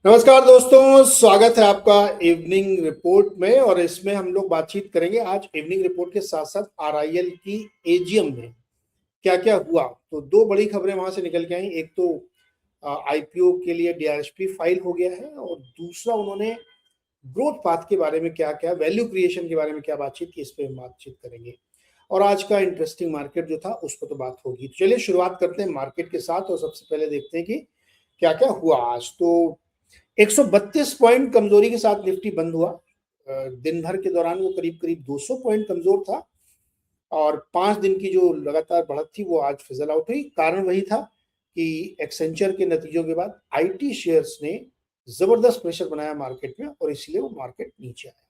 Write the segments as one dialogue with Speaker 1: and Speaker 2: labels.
Speaker 1: नमस्कार दोस्तों, स्वागत है आपका इवनिंग रिपोर्ट में। और इसमें हम लोग बातचीत करेंगे आज इवनिंग रिपोर्ट के साथ साथ आरआईएल की एजीएम में क्या क्या हुआ। तो दो बड़ी खबरें वहां से निकल के आई। एक तो आईपीओ के लिए डीआरएसपी फाइल हो गया है, और दूसरा उन्होंने ग्रोथ पाथ के बारे में क्या क्या, वैल्यू क्रिएशन के बारे में क्या बातचीत की, इस पे हम बातचीत करेंगे। और आज का इंटरेस्टिंग मार्केट जो था उस पर तो बात होगी। तो चलिए शुरुआत करते हैं मार्केट के साथ, और सबसे पहले देखते हैं कि क्या क्या हुआ आज। तो 132 पॉइंट कमजोरी के साथ निफ्टी बंद हुआ। दिन भर के दौरान वो करीब करीब 200 पॉइंट कमजोर था, और 5 दिन की जो लगातार बढ़त थी वो आज फिजल आउट हुई। कारण वही था कि एक्सेंचर के नतीजों के बाद आईटी शेयर्स ने जबरदस्त प्रेशर बनाया मार्केट में, और इसलिए वो मार्केट नीचे आया।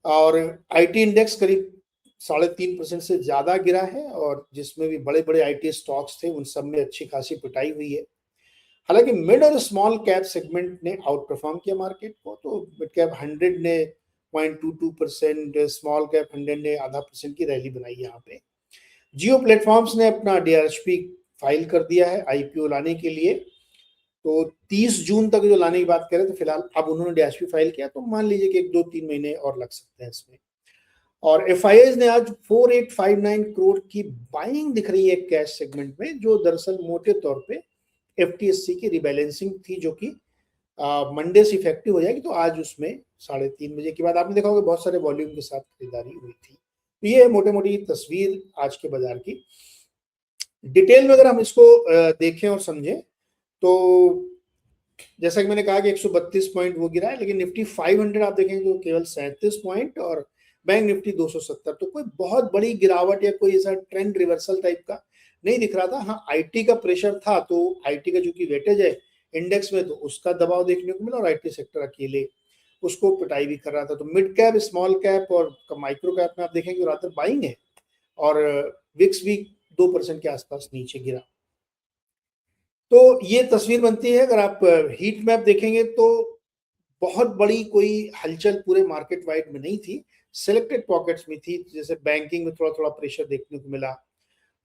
Speaker 1: और आईटी इंडेक्स करीब 3.5% से ज्यादा गिरा है, और जिसमें भी बड़े बड़े आईटी स्टॉक्स थे उन सब में अच्छी खासी पिटाई हुई है। हालांकि मिड और स्मॉल कैप सेगमेंट ने आउट परफॉर्म किया मार्केट को। तो मिड कैप 100 ने 0.22%, स्मॉल कैप 100 ने आधा परसेंट की रैली बनाई यहाँ पे। जियो प्लेटफॉर्म्स ने अपना डीआरएसपी फाइल कर दिया है आईपीओ लाने के लिए। तो 30 जून तक जो लाने की बात करें, तो फिलहाल अब उन्होंने डीआरएसपी फाइल किया, तो मान लीजिए कि 1-2-3 महीने और लग सकते हैं इसमें। और एफआईआईज ने आज 4859 करोड़ की बाइंग दिख रही है कैश सेगमेंट में, जो दरअसल मोटे तौर पे एफटीएससी की रिबैलेंसिंग थी, जो कि मंडे से इफेक्टिव हो जाएगी। तो आज उसमें 3:30 बजे के बाद आपने देखा होगा बहुत सारे वॉल्यूम के साथ खरीदारी हुई थी। तो ये है मोटे मोटी तस्वीर आज के बाजार की। डिटेल में अगर हम इसको देखें और समझें, तो जैसा कि मैंने कहा कि 132 पॉइंट वो गिरा है, लेकिन निफ्टी 500 आप देखेंगे तो केवल 37 पॉइंट, और बैंक निफ्टी 270। तो कोई बहुत बड़ी गिरावट या कोई ऐसा ट्रेंड रिवर्सल टाइप का नहीं दिख रहा था। हाँ, आईटी का प्रेशर था, तो आईटी का जो कि वेटेज है इंडेक्स में, तो उसका दबाव देखने को मिला, और आईटी सेक्टर अकेले उसको पिटाई भी कर रहा था। तो मिड कैप, स्मॉल कैप और माइक्रो कैप में आप देखेंगे रात बाइंग है, और विक्स भी 2% के आसपास नीचे गिरा। तो ये तस्वीर बनती है। अगर आप हीट मैप देखेंगे तो बहुत बड़ी कोई हलचल पूरे मार्केट वाइड में नहीं थी, सिलेक्टेड पॉकेट्स में थी। जैसे बैंकिंग में थोड़ा थोड़ा प्रेशर देखने को मिला,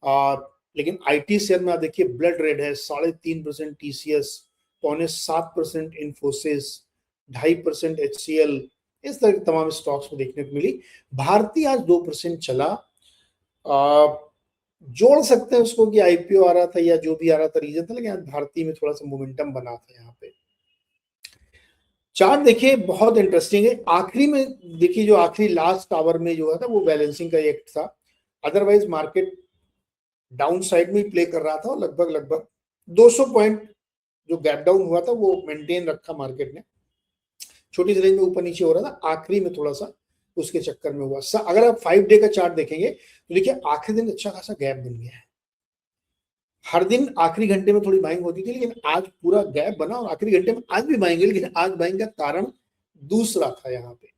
Speaker 1: और लेकिन आईटी शेयर में आप देखिए ब्लड रेड है। 3.5% टीसीएस, 7.25% इन्फोसिस, 2.5% एचसीएल, इस तरह के तमाम स्टॉक्स में देखने को मिली। भारतीय आज 2% चला। जोड़ सकते हैं उसको कि आईपीओ आ रहा था या जो भी आ रहा था रीजन था, लेकिन आज भारतीय में थोड़ा सा मोमेंटम बना था यहाँ पे। चार्ट देखिए बहुत इंटरेस्टिंग है। आखिरी में देखिए, जो आखिरी लास्ट आवर में जो था वो बैलेंसिंग का एक्ट था। अदरवाइज मार्केट डाउन साइड में प्ले कर रहा था, और लगभग लगभग 200 पॉइंट जो गैप डाउन हुआ था वो मेंटेन रखा मार्केट ने। छोटी सी रेंज में ऊपर नीचे हो रहा था, आखिरी में थोड़ा सा उसके चक्कर में हुआ। अगर आप 5 डे का चार्ट देखेंगे तो देखिए आखिरी दिन अच्छा खासा गैप बन गया है। हर दिन आखिरी घंटे में थोड़ी बाइंग होती थी, लेकिन आज पूरा गैप बना, और आखिरी घंटे में आज भी बाइंग है, लेकिन आज बाइंग का कारण दूसरा था यहाँ पे।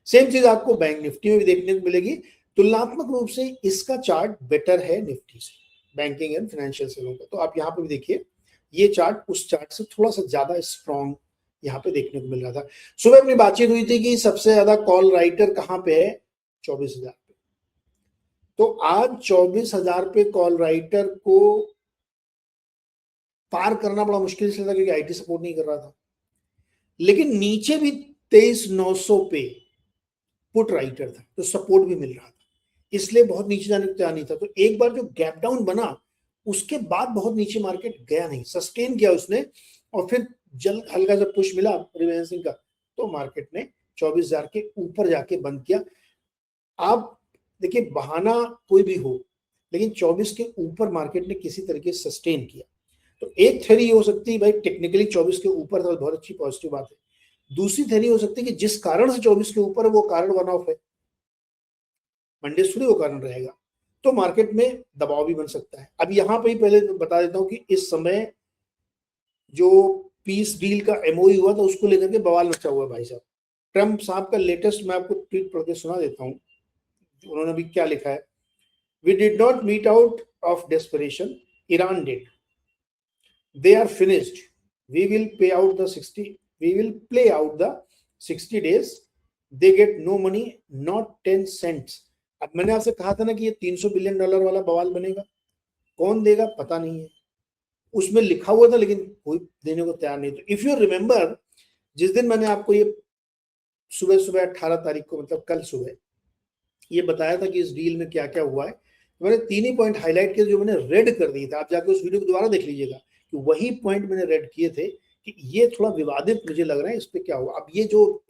Speaker 1: सेम चीज आपको बैंक निफ्टी में भी देखने को मिलेगी। तुलनात्मक रूप से इसका चार्ट बेटर है निफ्टी से, बैंकिंग एंड फाइनेंशियल सेक्टर का। तो आप यहाँ पे भी देखिए, ये चार्ट उस चार्ट से थोड़ा सा ज्यादा स्ट्रॉन्ग यहाँ पे देखने को मिल रहा था। सुबह अपनी बातचीत हुई थी कि सबसे ज्यादा कॉल राइटर कहाँ पे है, 24,000 पे। तो आज 24,000 पे कॉल राइटर को पार करना बड़ा मुश्किल से था, क्योंकि आईटी सपोर्ट नहीं कर रहा था। लेकिन नीचे भी 23,900 पे पुट राइटर था, तो सपोर्ट भी मिल रहा था, इसलिए बहुत नीचे जाने को तैयार नहीं था। तो एक बार जो गैप डाउन बना, उसके बाद बहुत नीचे मार्केट गया नहीं, सस्टेन किया उसने, और फिर जल्द हल्का सा पुश मिला रिबैलेंसिंग का, तो मार्केट ने 24,000 के ऊपर जाके बंद किया। आप देखिए, बहाना कोई भी हो, लेकिन 24 के ऊपर मार्केट ने किसी तरीके से सस्टेन किया। तो एक थ्योरी ये हो सकती है, भाई टेक्निकली 24 के ऊपर था, बहुत अच्छी पॉजिटिव बात है। दूसरी थ्योरी हो सकती है कि जिस कारण से 24 के ऊपर है वो कारण वन ऑफ है, मंडे थोड़ी वो कारण रहेगा, तो मार्केट में दबाव भी बन सकता है। अब यहाँ पे ही पहले बता देता हूँ कि इस समय जो पीस डील का एमओयू हुआ था उसको लेकर के बवाल मचा हुआ है भाई साहब। ट्रम्प साहब का लेटेस्ट मैं आपको ट्वीट पढ़ के सुना देता हूँ, उन्होंने अभी क्या लिखा है। We did not meet out of desperation, Iran did, they are finished, we will pay out the 60, we will play out the 60 days, they get no money, not 10 cents। अब मैंने आपसे कहा था ना कि ये $300 बिलियन वाला बवाल बनेगा, कौन देगा पता नहीं है। उसमें लिखा हुआ था लेकिन कोई देने को तैयार नहीं था। इफ यू रिमेंबर, जिस दिन मैंने आपको ये सुबह सुबह 18 तारीख को, मतलब कल सुबह, ये बताया था कि इस डील में क्या क्या हुआ है, तो मैंने 3 ही पॉइंट हाईलाइट किए जो मैंने रेड कर दिए थे। आप जाकर उस वीडियो को दोबारा देख लीजिएगा कि वही पॉइंट मैंने रेड किए थे कि ये थोड़ा विवादित मुझे लग रहा है, इस पे क्या हुआ। अब ये जो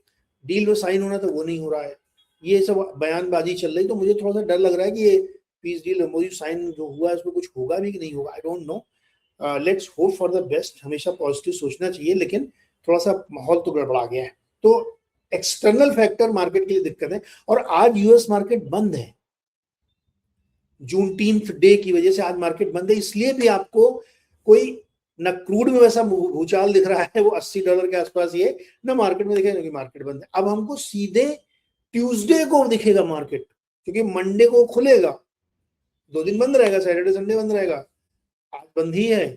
Speaker 1: डील में साइन होना था वो नहीं हो रहा है, ये सब बयानबाजी चल रही, तो मुझे थोड़ा सा डर लग रहा है कि ये पीस डील एमओयू साइन जो हुआ है उसमें कुछ होगा भी कि नहीं होगा, I don't know. Let's hope for the best, हमेशा पॉजिटिव सोचना चाहिए, लेकिन थोड़ा सा माहौल तो गड़बड़ा गया है। तो एक्सटर्नल फैक्टर मार्केट के लिए दिक्कत है, और आज यूएस मार्केट बंद है, जून 10th डे की वजह से आज मार्केट बंद है। इसलिए भी आपको कोई न क्रूड में वैसा भूचाल दिख रहा है, वो $80 के आसपास ये, न मार्केट में दिखेगा क्योंकि मार्केट बंद है। अब हमको सीधे ट्यूसडे को दिखेगा मार्केट, क्योंकि मंडे को खुलेगा, 2 दिन बंद रहेगा, सैटरडे संडे बंद रहेगा, आज बंद ही है,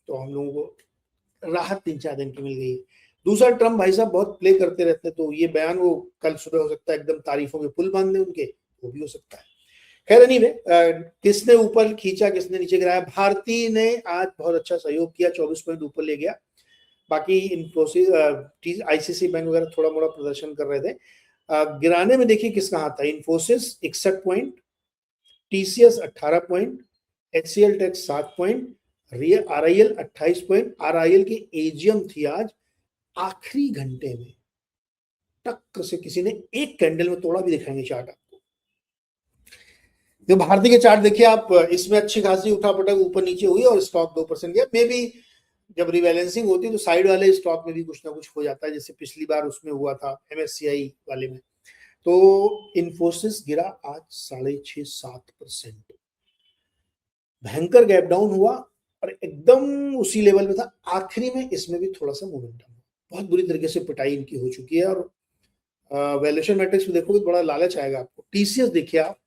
Speaker 1: तो हम लोगों को राहत 3-4 दिन की मिल गई। दूसरा, ट्रम्प भाई साहब बहुत प्ले करते रहते हैं, तो ये बयान वो कल सुबह हो सकता है एकदम तारीफों के पुल बांध दे उनके, वो भी हो सकता है। खैर नहीं, किसने ऊपर खींचा किसने नीचे गिराया, भारती ने आज बहुत अच्छा सहयोग किया, 24 पॉइंट ऊपर ले गया। बाकी इन्फोसिस, आईसीसी बैंक वगैरह थोड़ा मोड़ा प्रदर्शन कर रहे थे। गिराने में देखिए किसका हाथ था, Infosys 61 point, TCS 18 point, HCL Techs 7 point, RIL 28 point. RIL की एजीएम थी आज, आखिरी घंटे में टक से किसी ने एक कैंडल में तोड़ा, भी दिखाएंगे चार्ट आपको। जो भारतीय के चार्ट देखिए आप, इसमें अच्छी खासी उठापटक ऊपर नीचे हुई और स्टॉक 2% गया। मे बी जब रिबैलेंसिंग होती है तो साइड वाले स्टॉक में भी कुछ ना कुछ हो जाता है, जैसे पिछली बार उसमें हुआ था एमएससीआई वाले में। तो इन्फोसिस गिरा आज 6.5-7%, भयंकर गैप डाउन हुआ और एकदम उसी लेवल में था। आखिरी में इसमें भी थोड़ा सा मोमेंटम, बहुत बुरी तरीके से पिटाई इनकी हो चुकी है, और वैल्यूएशन मैट्रिक्स में देखोगे बड़ा लालच आएगा आपको। टीसीएस देखिए आप,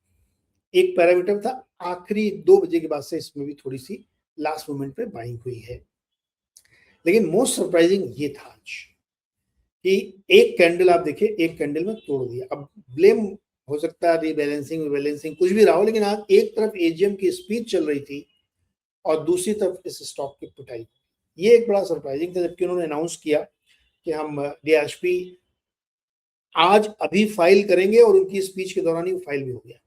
Speaker 1: एक पैरामीटर था, आखिरी 2 बजे के बाद से इसमें भी थोड़ी सी लास्ट मोमेंट पे बाइंग हुई है। लेकिन मोस्ट सरप्राइजिंग ये था आज कि एक कैंडल आप देखिए, एक कैंडल में तोड़ दिया। अब ब्लेम हो सकता है रिबैलेंसिंग कुछ भी रहा हो, लेकिन आज एक तरफ एजीएम की स्पीच चल रही थी और दूसरी तरफ इस स्टॉक की पिटाई, ये एक बड़ा सरप्राइजिंग था। जबकि उन्होंने अनाउंस किया कि हम डीएचपी आज अभी फाइल करेंगे, और उनकी स्पीच के दौरान ही वो फाइल भी हो गया।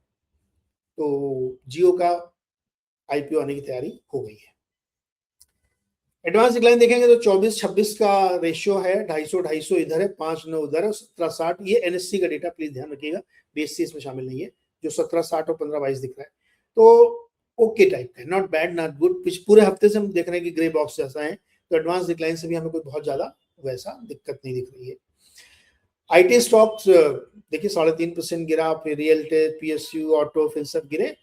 Speaker 1: तो जियो का आईपीओ आने की तैयारी हो गई है। एडवांस डिक्लाइन देखेंगे तो 24-26 का रेशियो है, 250 इधर है, 5-9 उधर है, 17-60 ये एनएससी का डेटा, प्लीज ध्यान रखिएगा, बीएससी इसमें शामिल नहीं है। जो 17-60 और 15-22 दिख रहा है, तो ओके टाइप का, नॉट बैड नॉट गुड। पूरे हफ्ते से हम देख रहे हैं कि ग्रे बॉक्स जैसा है, तो एडवांस डिक्लाइन से भी हमें कोई बहुत ज्यादा वैसा दिक्कत नहीं दिख रही है। आईटी स्टॉक्स देखिए 3.5% गिरा, फिर रियल टेक, पीएसयू, ऑटो, फिर सब गिरे।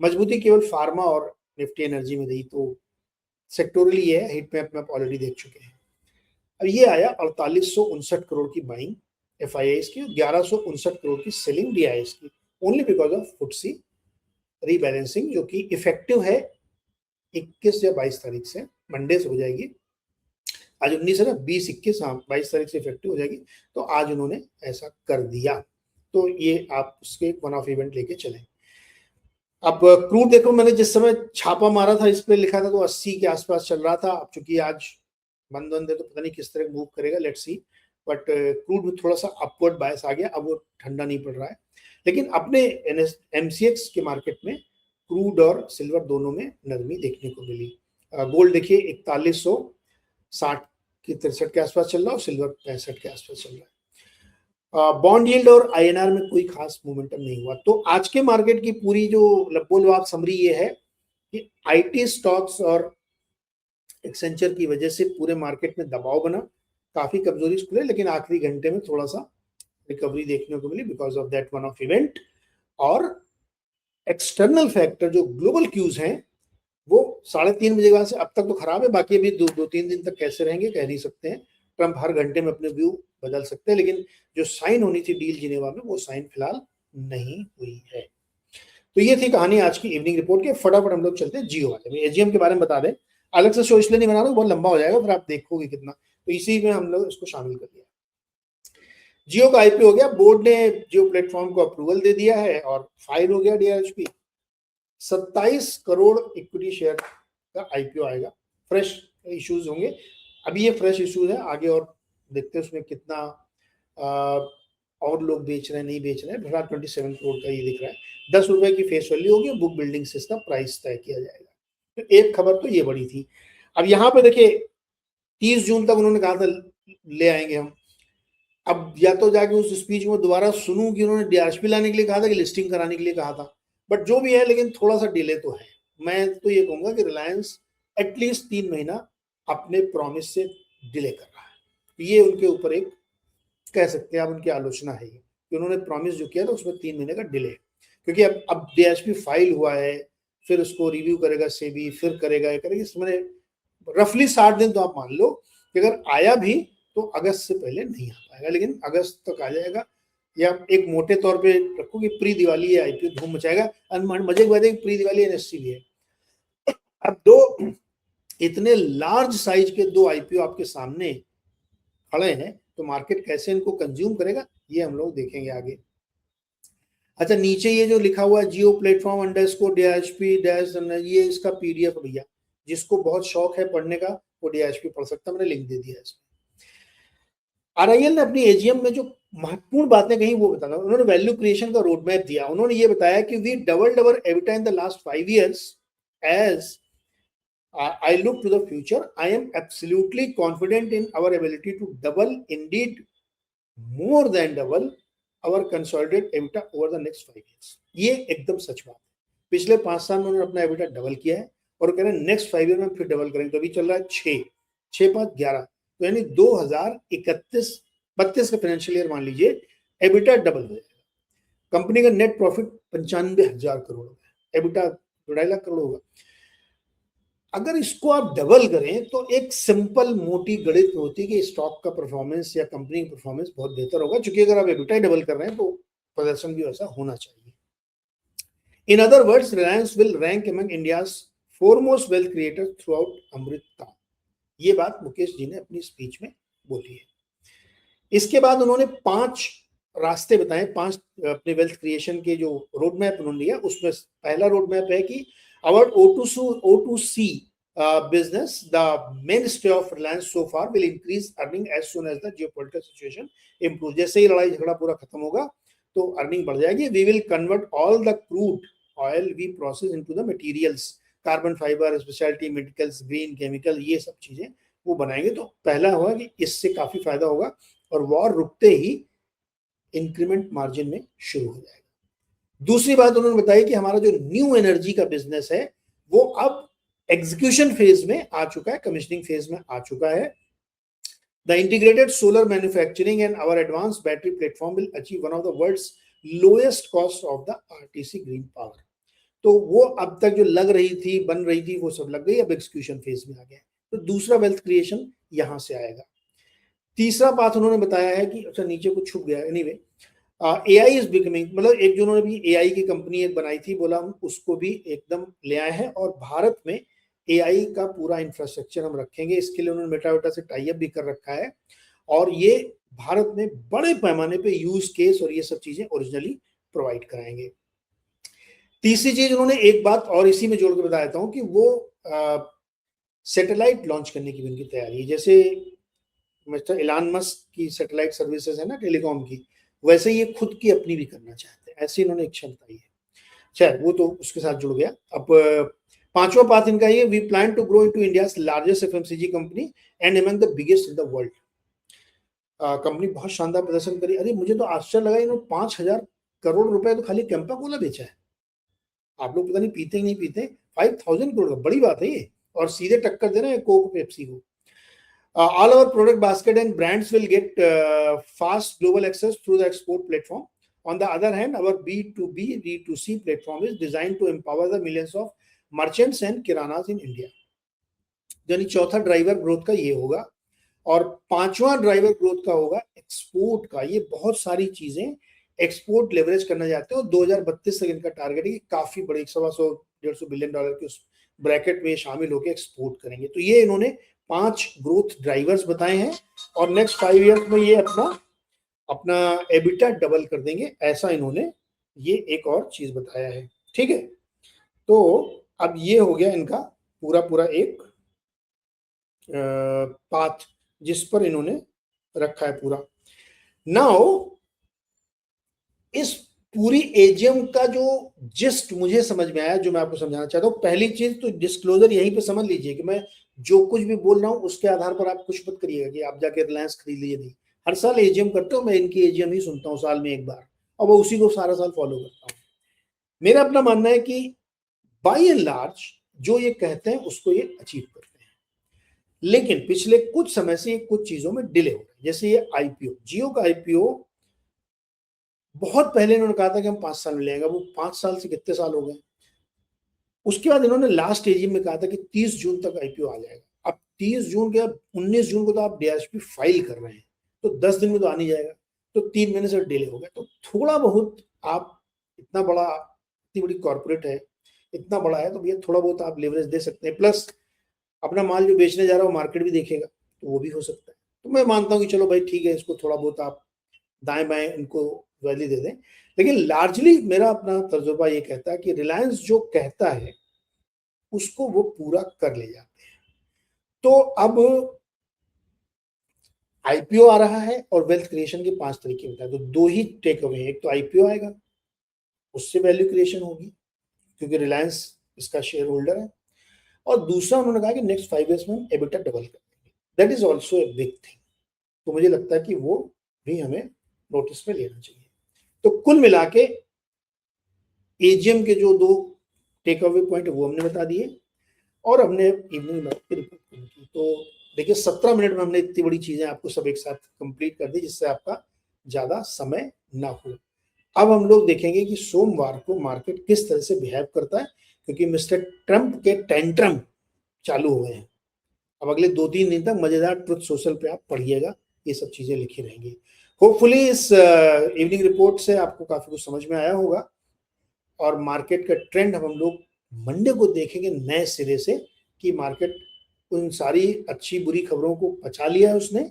Speaker 1: मजबूती केवल फार्मा और निफ्टी एनर्जी में रही। तो सेक्टोरली ये है, हीट मैप में आप ऑलरेडी देख चुके हैं। अब ये आया 4859 करोड़ की बाइंग एफआईआईस की, 1159 करोड़ की सेलिंग डीआईएस की, only because of FTSE rebalancing, जो कि इफेक्टिव है 21 या 22 तारीख से, मंडे से हो जाएगी। आज 19 है ना, 20-21, हाँ 22 तारीख से इफेक्टिव हो जाएगी। तो आज उन्होंने ऐसा कर दिया, तो ये आप उसके वन ऑफ इवेंट लेके चलें। अब क्रूड देखो, मैंने जिस समय छापा मारा था इस पे लिखा था तो 80 के आसपास चल रहा था। अब चूंकि आज बंद है तो पता नहीं किस तरह मूव करेगा, लेट्स सी। बट क्रूड में थोड़ा सा अपवर्ड बायस आ गया, अब वो ठंडा नहीं पड़ रहा है। लेकिन अपने एमसीएक्स के मार्केट में क्रूड और सिल्वर दोनों में नरमी देखने को मिली। गोल्ड देखिए 4160 की 63 के आसपास चल रहा है, और सिल्वर 65 के आसपास चल रहा है। बॉन्ड यील्ड और आईएनआर में कोई खास मोमेंटम नहीं हुआ। तो आज के मार्केट की पूरी जो लबोलबाब समरी ये है कि आईटी स्टॉक्स और एक्सेंचर की वजह से पूरे मार्केट में दबाव बना, काफी कमजोरी खुले, लेकिन आखिरी घंटे में थोड़ा सा रिकवरी देखने को मिली because of that one of event. और एक्सटर्नल फैक्टर जो ग्लोबल क्यूज हैं वो 3:30 बजे के बाद से अब तक तो खराब है, बाकी अभी 2-3 दिन तक कैसे रहेंगे कह नहीं सकते हैं। ट्रंप हर घंटे में अपने व्यू बदल सकते हैं, लेकिन जो साइन होनी थी डील जिनेवा में वो साइन फिलहाल नहीं हुई है। तो ये थी कहानी आज की इवनिंग रिपोर्ट के। फटाफट हम लोग चलते हैं जियो वाले में। एजीएम के बारे में बता दें, अलग से शो इसलिए नहीं बना रहा, बहुत लंबा हो जाएगा, फिर आप देखोगे कितना, तो इसी में हम लोग इसको शामिल कर लिया। जियो का आईपीओ हो गया, बोर्ड ने जियो प्लेटफॉर्म को अप्रूवल दे दिया है और फाइल हो गया डीआरएचपी। 27 करोड़ इक्विटी शेयर का आईपीओ आएगा, फ्रेश इश्यूज होंगे। अभी ये फ्रेश इश्यूज है, आगे और देखते हैं उसमें कितना और लोग बेच रहे हैं नहीं बेच रहे हैं। 27 करोड़ का ये दिख रहा है, 10 रुपए की फेस वैल्यू होगी, बुक बिल्डिंग से इसका प्राइस तय किया जाएगा। तो एक खबर तो ये बड़ी थी। अब यहाँ पे देखिए 30 जून तक उन्होंने कहा था ले आएंगे हम। अब या तो जाके उस स्पीच में दोबारा सुनूं कि उन्होंने डीआरपी लाने के लिए कहा था कि लिस्टिंग कराने के लिए कहा था, बट जो भी है, लेकिन थोड़ा सा डिले तो है। मैं तो ये कहूंगा कि रिलायंस एटलीस्ट 3 महीना अपने प्रॉमिस से डिले कर रहा है। ये उनके ऊपर एक कह सकते हैं आप उनकी आलोचना है कि उन्होंने प्रॉमिस जो किया था उसमें 3 महीने का डिले, क्योंकि अब डीएचपी फाइल हुआ है, फिर उसको रिव्यू करेगा सेबी, फिर करेगा इसमें रफली 60 दिन तो आप मान लो कि अगर आया भी तो अगस्त से पहले नहीं आ पाएगा, लेकिन अगस्त तक आ जाएगा। या एक मोटे तौर पे रखो कि प्री दिवाली आईपीओ धूम मचाएगा। मजे की बात है प्री दिवाली एनएससी भी है। अब दो इतने लार्ज साइज के दो आईपीओ आपके सामने खड़े हैं, तो मार्केट कैसे इनको कंज्यूम करेगा ये हम लोग देखेंगे आगे। अच्छा, नीचे ये जो लिखा हुआ है जियो प्लेटफॉर्म अंडरस्कोर डीएचपी डैश, ये इसका पीडीएफ भैया, जिसको बहुत शौक है पढ़ने का वो डीएचपी पढ़ सकता है, मैंने लिंक दे दिया है इसमें। आरआईएल ने अपनी एजीएम में जो महत्वपूर्ण बातें कही वो बताना, उन्होंने वैल्यू क्रिएशन का रोड मैप दिया। उन्होंने ये बताया कि we doubled our EBITDA in the last 5 years as I look to the future. I am absolutely confident in our ability to double, indeed more than double our consolidated EBITDA over the next 5 years. ये एकदम सच बात है। पिछले 5 साल में उन्होंने अपना EBITDA double किया है और कह रहे हैं नेक्स्ट 5 ईयर में फिर डबल करेंगे। तो अभी चल रहा है 6 5 11, तो यानी 2031-32 का फाइनेंशियल ईयर मान लीजिए EBITDA डबल हो जाएगा। कंपनी का नेट प्रॉफिट 95,000 करोड़ होगा, EBITDA 2.5 लाख करोड़ होगा। अगर इसको आप डबल करें तो एक सिंपल मोटी गणित होती है कि स्टॉक का परफॉर्मेंस या कंपनी का परफॉर्मेंस बहुत बेहतर होगा, क्योंकि अगर आप एबिटा डबल कर रहे हैं तो प्रदर्शन भी वैसा होना चाहिए। In other words, Reliance will rank among India's foremost wealth creator through out Amrita. ये बात मुकेश जी ने अपनी स्पीच में बोली है। इसके बाद उन्होंने 5 रास्ते बताए, 5 अपने वेल्थ क्रिएशन के जो रोड मैप उन्होंने लिया। उसमें पहला रोड मैप है कि our O2C business, the mainstay of Reliance so far, will increase earning as soon as the geopolitical situation improves. जैसे ही लड़ाई झगड़ा पूरा खत्म होगा तो अर्निंग बढ़ जाएगी। We will convert all the crude oil we process into the materials, carbon fibre, speciality medicals, green chemical, ये सब चीजें वो बनाएंगे। तो पहला हुआ कि इससे काफी फायदा होगा और वॉर रुकते ही इंक्रीमेंट मार्जिन में शुरू हो जाएगा। दूसरी बात उन्होंने बताई कि हमारा जो न्यू एनर्जी का बिजनेस है वो अब एग्जीक्यूशन फेज में आ चुका है, कमिश्निंग फेज में आ चुका है। The integrated solar manufacturing and our advance battery platform will achieve one of the world's lowest cost of the RTC green power. तो वो अब तक जो लग रही थी, बन रही थी, वो सब लग गई, अब एग्जीक्यूशन फेज में आ गया। तो दूसरा वेल्थ क्रिएशन यहां से आएगा। तीसरा बात उन्होंने बताया है कि अच्छा नीचे कुछ छुप गया, एनीवे एआई इज बिकमिंग, मतलब एक जो उन्होंने भी एआई की कंपनी एक बनाई थी, बोला हम उसको भी एकदम ले आए हैं और भारत में एआई का पूरा इंफ्रास्ट्रक्चर हम रखेंगे। इसके लिए उन्होंने मेटा से टाई अप भी कर रखा है और ये भारत में बड़े पैमाने पे यूज केस और ये सब चीजें ओरिजिनली प्रोवाइड कराएंगे। तीसरी चीज उन्होंने एक बात और इसी में जोड़ के बता देता हूं कि वो सैटेलाइट लॉन्च करने की भी उनकी तैयारी है। जैसे मिस्टर इलान मस्क की सैटेलाइट सर्विसेज है ना टेलीकॉम की, वैसे ये खुद की अपनी भी करना चाहते हैं, ऐसी इन्होंने इच्छा बताई है। खैर वो तो उसके साथ जुड़ गया। अब पांचवा बात इनका ये, we plan to grow into India's largest FMCG company and among the biggest in the world. Company बहुत शानदार प्रदर्शन करी। अरे मुझे तो आश्चर्य लगा, इन्होंने 5,000 करोड़ रुपए तो खाली कैंपा कोला बेचा है। आप लोग पता नहीं पीते ही नहीं पीते, 5,000 करोड़ बड़ी बात है ये, और सीधे टक्कर दे रहे हैं कोक पेप्सी को। All our product basket and brands will get fast global access through the export platform. On the other hand, our B2B, B2C platform is designed to empower the millions of merchants and kiranas in India. यानी चौथा driver growth का ये होगा। और पांचवा driver growth का होगा export का। ये बहुत सारी चीजें एक्सपोर्ट लेवरेज करना चाहते हैं और 2032 तक इनका टारगेट है कि काफी बड़े 125-150 बिलियन डॉलर के उस ब्रैकेट में शामिल होकर एक्सपोर्ट करेंगे। तो ये इन्होंने 5 ग्रोथ ड्राइवर्स बताए हैं और नेक्स्ट 5 ईयर्स में ये अपना एबिटा डबल कर देंगे, ऐसा इन्होंने ये एक और चीज बताया है। ठीक है, तो अब ये हो गया इनका पूरा एक पाथ जिस पर इन्होंने रखा है पूरा। नाउ इस पूरी एजीएम का जो जिस्ट मुझे समझ में आया, जो मैं आपको समझाना चाहता हूँ, पहली चीज तो डिस्क्लोजर यहीं पे समझ लीजिए कि मैं जो कुछ भी बोल रहा हूँ उसके आधार पर आप कुछ मत करिएगा कि आप जाके रिलायंस खरीद लीजिए। नहीं, हर साल एजीएम करते हो, मैं इनकी एजीएम ही सुनता हूँ साल में एक बार, और वो उसी को सारा साल फॉलो करता हूँ। मेरा अपना मानना है कि बाय एंड लार्ज जो ये कहते हैं उसको ये अचीव करते हैं, लेकिन पिछले कुछ समय से कुछ चीजों में डिले हो रहा है। जैसे ये आईपीओ, जियो का आईपीओ बहुत पहले इन्होंने कहा था कि हम 5 साल में लेंगे, वो 5 साल से कितने साल हो गए। उसके बाद इन्होंने लास्ट एजीएम में कहा था कि 30 जून तक आईपीओ आ जाएगा। अब 30 जून के 19 जून को तो आप डीएसपी फाइल कर रहे हैं, तो 10 दिन में तो आ नहीं जाएगा, तो 3 महीने से डिले हो गया। तो थोड़ा बहुत आप, इतना बड़ा, इतनी बड़ी कॉर्पोरेट है, इतना बड़ा है, तो भैया थोड़ा बहुत आप लेवरेज दे सकते हैं। प्लस अपना माल जो बेचने जा रहा है वो मार्केट भी देखेगा, तो वो भी हो सकता है। तो मैं मानता हूँ कि चलो भाई ठीक है, इसको थोड़ा बहुत आप दाएं बाएं इनको वैल्यू दे दें। लेकिन लार्जली मेरा अपना तजुर्बा ये कहता है कि रिलायंस जो कहता है उसको वो पूरा कर ले जाते हैं। तो अब आईपीओ आ रहा है और वेल्थ क्रिएशन के 5 तरीके होता है, तो 2 ही टेक अवे हैं। एक तो आईपीओ आएगा, उससे वैल्यू क्रिएशन होगी क्योंकि रिलायंस इसका शेयर होल्डर है, और दूसरा उन्होंने कहा कि नेक्स्ट 5 ईयर्स में हम एबिटा डबल कर देंगे। That is also a big thing. तो मुझे लगता है कि वो भी हमें नोटिस में लेना चाहिए। तो कुल मिला के एजीएम के जो 2 टेक अवे पॉइंट वो हमने बता दिए, और हमने इवनिंग में रिपोर्ट की। तो देखिए 17 मिनट में हमने इतनी बड़ी चीजें आपको सब एक साथ कंप्लीट कर दी, जिससे आपका ज्यादा समय ना हो। अब हम लोग देखेंगे कि सोमवार को मार्केट किस तरह से बिहेव करता है, क्योंकि मिस्टर ट्रंप के टेंट्रम चालू हुए हैं। अब अगले 2-3 दिन तक मजेदार ट्रुथ सोशल पे आप पढ़िएगा, ये सब चीजें लिखी रहेंगी। होपफुली इस इवनिंग रिपोर्ट से आपको काफी कुछ समझ में आया होगा, और मार्केट का ट्रेंड हम लोग मंडे को देखेंगे नए सिरे से कि मार्केट उन सारी अच्छी बुरी खबरों को पचा लिया है उसने,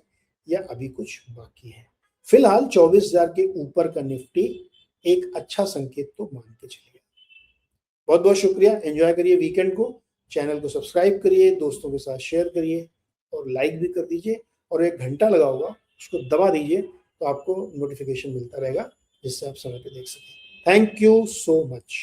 Speaker 1: या अभी कुछ बाकी है। फिलहाल 24,000 के ऊपर का निफ्टी एक अच्छा संकेत तो मान के चलिए। बहुत बहुत शुक्रिया, एंजॉय करिए वीकेंड को। चैनल को सब्सक्राइब करिए, दोस्तों के साथ शेयर करिए, और लाइक भी कर दीजिए, और एक घंटा लगा होगा उसको दबा दीजिए, तो आपको नोटिफिकेशन मिलता रहेगा, जिससे आप समय पे देख सकें। Thank you so much.